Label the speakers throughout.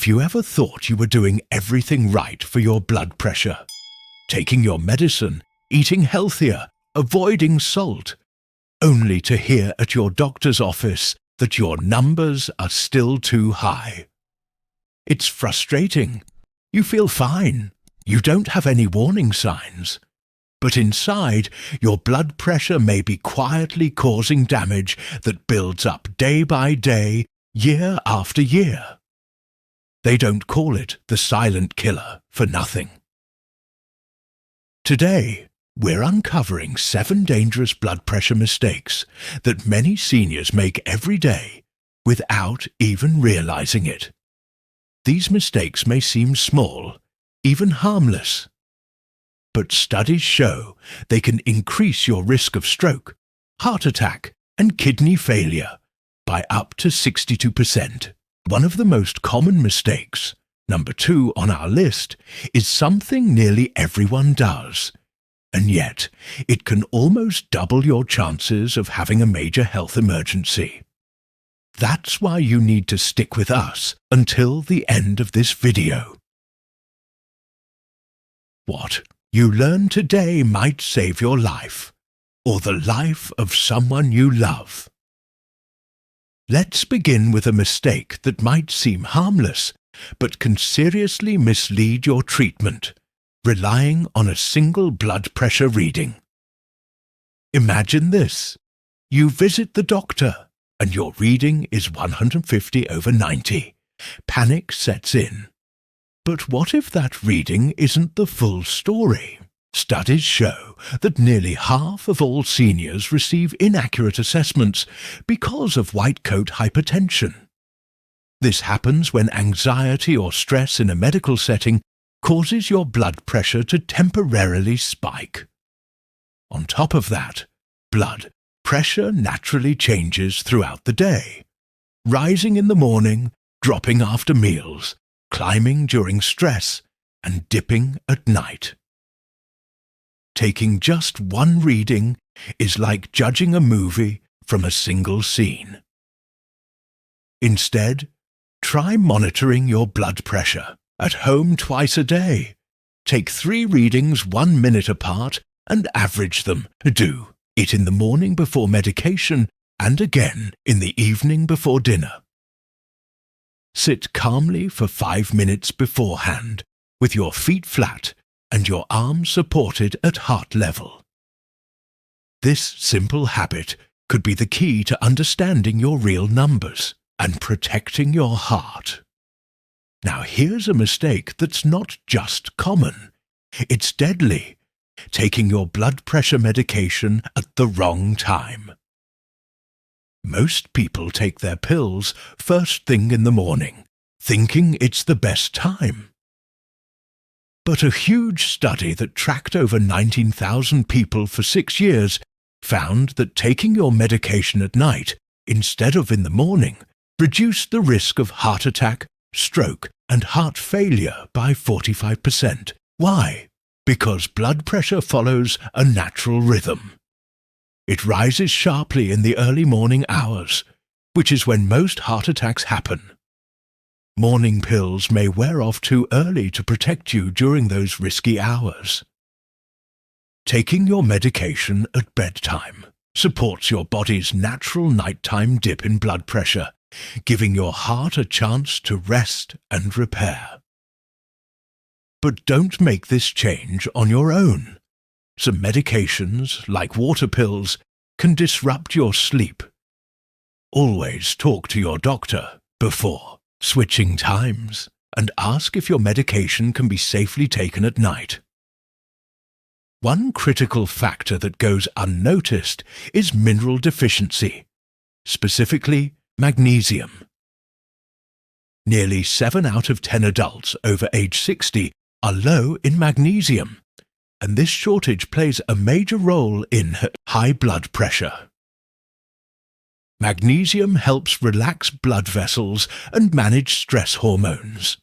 Speaker 1: Have you ever thought you were doing everything right for your blood pressure? Taking your medicine, eating healthier, avoiding salt, only to hear at your doctor's office that your numbers are still too high. It's frustrating. You feel fine. You don't have any warning signs. But inside, your blood pressure may be quietly causing damage that builds up day by day, year after year. They don't call it the silent killer for nothing. Today, we're uncovering 7 dangerous blood pressure mistakes that many seniors make every day without even realizing it. These mistakes may seem small, even harmless, but studies show they can increase your risk of stroke, heart attack, and kidney failure by up to 62%. One of the most common mistakes, number 2 on our list, is something nearly everyone does, and yet it can almost double your chances of having a major health emergency. That's why you need to stick with us until the end of this video. What you learn today might save your life, or the life of someone you love. Let's begin with a mistake that might seem harmless, but can seriously mislead your treatment, relying on a single blood pressure reading. Imagine this. You visit the doctor, and your reading is 150/90. Panic sets in. But what if that reading isn't the full story? Studies show that nearly half of all seniors receive inaccurate assessments because of white coat hypertension. This happens when anxiety or stress in a medical setting causes your blood pressure to temporarily spike. On top of that, blood pressure naturally changes throughout the day, rising in the morning, dropping after meals, climbing during stress, and dipping at night. Taking just one reading is like judging a movie from a single scene. Instead, try monitoring your blood pressure at home twice a day. Take 3 readings 1 minute apart and average them. Do it in the morning before medication and again in the evening before dinner. Sit calmly for 5 minutes beforehand with your feet flat and your arms supported at heart level. This simple habit could be the key to understanding your real numbers and protecting your heart. Now here's a mistake that's not just common. It's deadly. Taking your blood pressure medication at the wrong time. Most people take their pills first thing in the morning, thinking it's the best time. But a huge study that tracked over 19,000 people for 6 years found that taking your medication at night instead of in the morning reduced the risk of heart attack, stroke, and heart failure by 45%. Why? Because blood pressure follows a natural rhythm. It rises sharply in the early morning hours, which is when most heart attacks happen. Morning pills may wear off too early to protect you during those risky hours. Taking your medication at bedtime supports your body's natural nighttime dip in blood pressure, giving your heart a chance to rest and repair. But don't make this change on your own. Some medications, like water pills, can disrupt your sleep. Always talk to your doctor before switching times and ask if your medication can be safely taken at night. One critical factor that goes unnoticed is mineral deficiency, specifically magnesium. Nearly 7 out of 10 adults over age 60 are low in magnesium, and this shortage plays a major role in high blood pressure. Magnesium helps relax blood vessels and manage stress hormones.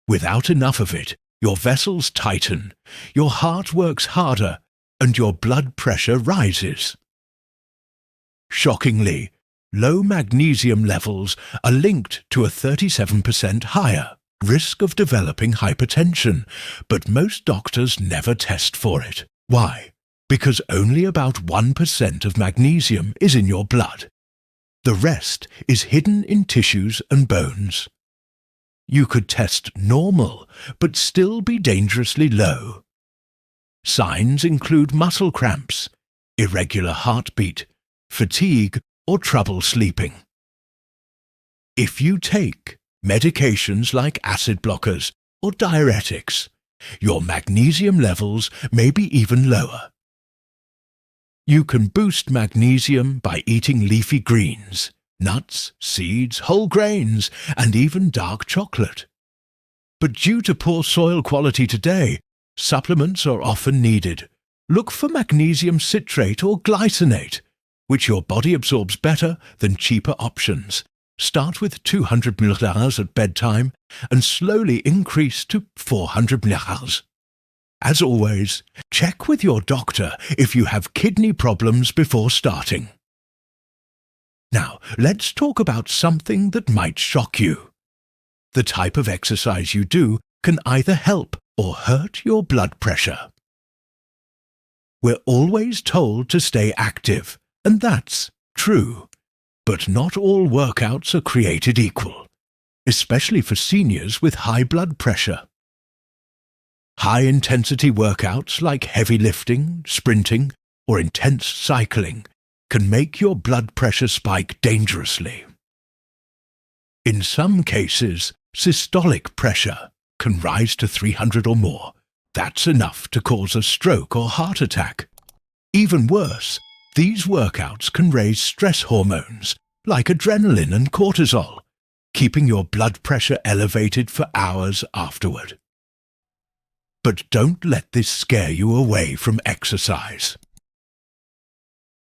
Speaker 1: Without enough of it, your vessels tighten, your heart works harder, and your blood pressure rises. Shockingly, low magnesium levels are linked to a 37% higher risk of developing hypertension, but most doctors never test for it. Why? Because only about 1% of magnesium is in your blood. The rest is hidden in tissues and bones. You could test normal, but still be dangerously low. Signs include muscle cramps, irregular heartbeat, fatigue, or trouble sleeping. If you take medications like acid blockers or diuretics, your magnesium levels may be even lower. You can boost magnesium by eating leafy greens, nuts, seeds, whole grains, and even dark chocolate. But due to poor soil quality today, supplements are often needed. Look for magnesium citrate or glycinate, which your body absorbs better than cheaper options. Start with 200 mg at bedtime and slowly increase to 400 mg. As always, check with your doctor if you have kidney problems before starting. Now, let's talk about something that might shock you. The type of exercise you do can either help or hurt your blood pressure. We're always told to stay active, and that's true. But not all workouts are created equal, especially for seniors with high blood pressure. High-intensity workouts like heavy lifting, sprinting, or intense cycling can make your blood pressure spike dangerously. In some cases, systolic pressure can rise to 300 or more. That's enough to cause a stroke or heart attack. Even worse, these workouts can raise stress hormones like adrenaline and cortisol, keeping your blood pressure elevated for hours afterward. But don't let this scare you away from exercise.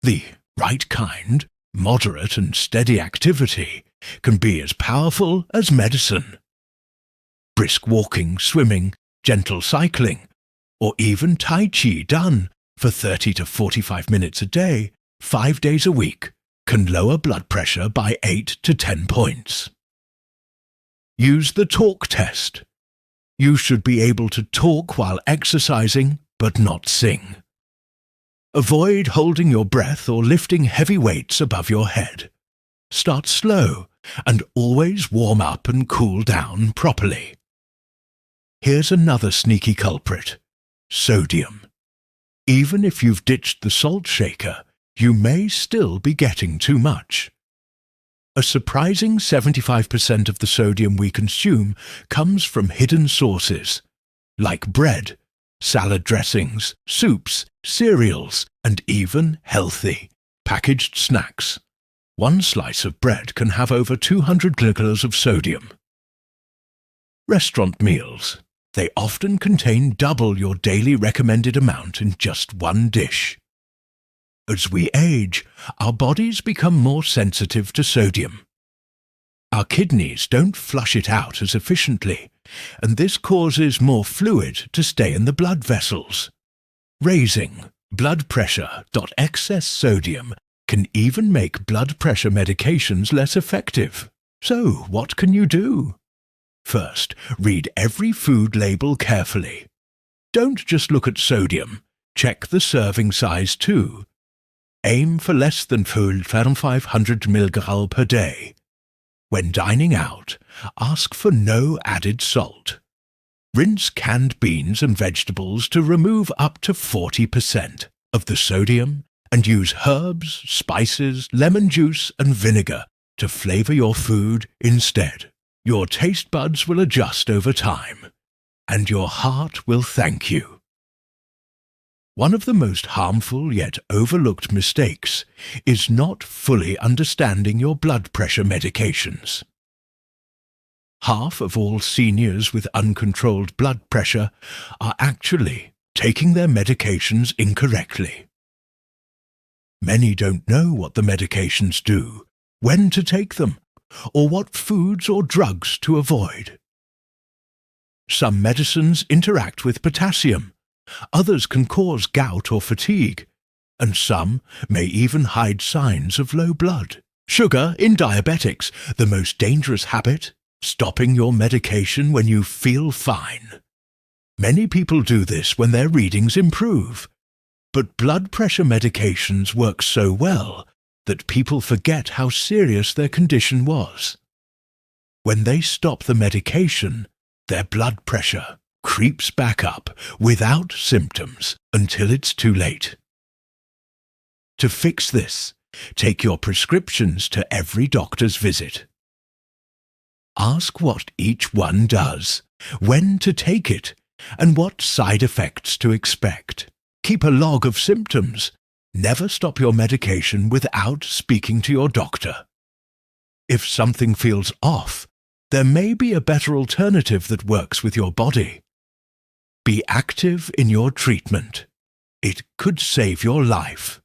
Speaker 1: The right kind, moderate and steady activity can be as powerful as medicine. Brisk walking, swimming, gentle cycling, or even Tai Chi done for 30 to 45 minutes a day, 5 days a week, can lower blood pressure by 8 to 10 points. Use the talk test. You should be able to talk while exercising, but not sing. Avoid holding your breath or lifting heavy weights above your head. Start slow and always warm up and cool down properly. Here's another sneaky culprit: sodium. Even if you've ditched the salt shaker, you may still be getting too much. A surprising 75% of the sodium we consume comes from hidden sources, like bread, salad dressings, soups, cereals, and even healthy, packaged snacks. One slice of bread can have over 200 kilocalories of sodium. Restaurant meals. They often contain double your daily recommended amount in just one dish. As we age, our bodies become more sensitive to sodium. Our kidneys don't flush it out as efficiently, and this causes more fluid to stay in the blood vessels. Raising blood pressure. Excess sodium can even make blood pressure medications less effective. So, what can you do? First, read every food label carefully. Don't just look at sodium. Check the serving size too. Aim for less than 500 mg per day. When dining out, ask for no added salt. Rinse canned beans and vegetables to remove up to 40% of the sodium and use herbs, spices, lemon juice and vinegar to flavor your food instead. Your taste buds will adjust over time, and your heart will thank you. One of the most harmful yet overlooked mistakes is not fully understanding your blood pressure medications. Half of all seniors with uncontrolled blood pressure are actually taking their medications incorrectly. Many don't know what the medications do, when to take them, or what foods or drugs to avoid. Some medicines interact with potassium, others can cause gout or fatigue, and some may even hide signs of low blood. Sugar in diabetics, the most dangerous habit, stopping your medication when you feel fine. Many people do this when their readings improve, but blood pressure medications work so well that people forget how serious their condition was. When they stop the medication, their blood pressure creeps back up without symptoms until it's too late. To fix this, take your prescriptions to every doctor's visit. Ask what each one does, when to take it, and what side effects to expect. Keep a log of symptoms. Never stop your medication without speaking to your doctor. If something feels off, there may be a better alternative that works with your body. Be active in your treatment. It could save your life.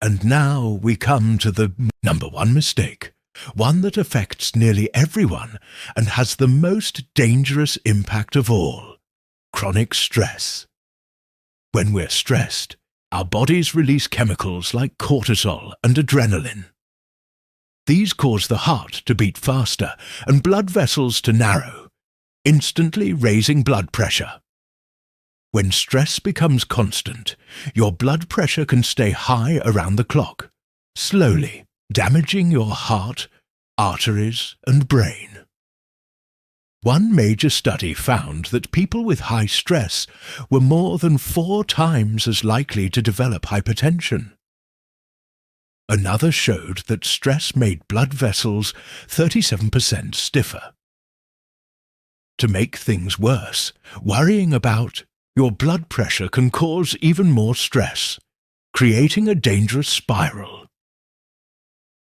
Speaker 1: And now we come to the number one mistake, one that affects nearly everyone and has the most dangerous impact of all: chronic stress. When we're stressed, our bodies release chemicals like cortisol and adrenaline. These cause the heart to beat faster and blood vessels to narrow, instantly raising blood pressure. When stress becomes constant, your blood pressure can stay high around the clock, slowly damaging your heart, arteries, and brain. One major study found that people with high stress were more than 4 times as likely to develop hypertension. Another showed that stress made blood vessels 37% stiffer. To make things worse, worrying about your blood pressure can cause even more stress, creating a dangerous spiral.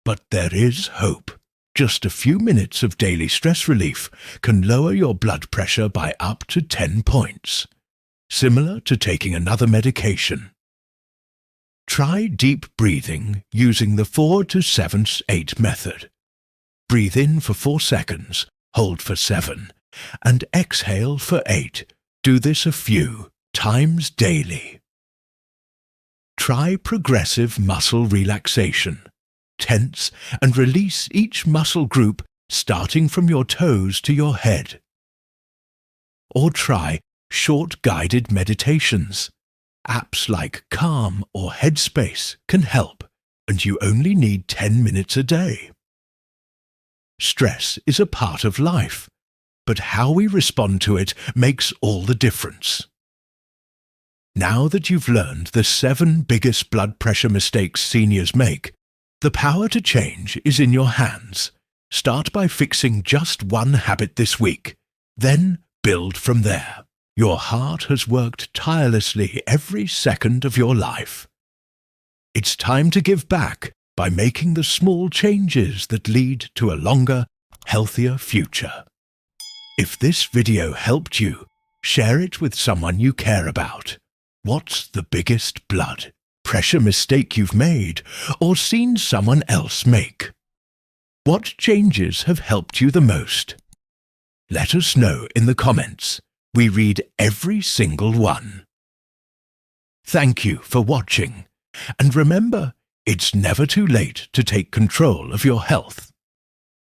Speaker 1: But there is hope. Just a few minutes of daily stress relief can lower your blood pressure by up to 10 points, similar to taking another medication. Try deep breathing using the 4 to 7-8 method. Breathe in for 4 seconds, hold for 7, and exhale for 8. Do this a few times daily. Try progressive muscle relaxation. Tense and release each muscle group starting from your toes to your head. Or try short guided meditations. Apps like Calm or Headspace can help, and you only need 10 minutes a day. Stress is a part of life, but how we respond to it makes all the difference. Now that you've learned the 7 biggest blood pressure mistakes seniors make, the power to change is in your hands. Start by fixing just one habit this week, then build from there. Your heart has worked tirelessly every second of your life. It's time to give back by making the small changes that lead to a longer, healthier future. If this video helped you, share it with someone you care about. What's the biggest blood pressure mistake you've made or seen someone else make? What changes have helped you the most? Let us know in the comments. We read every single one. Thank you for watching, and remember, it's never too late to take control of your health.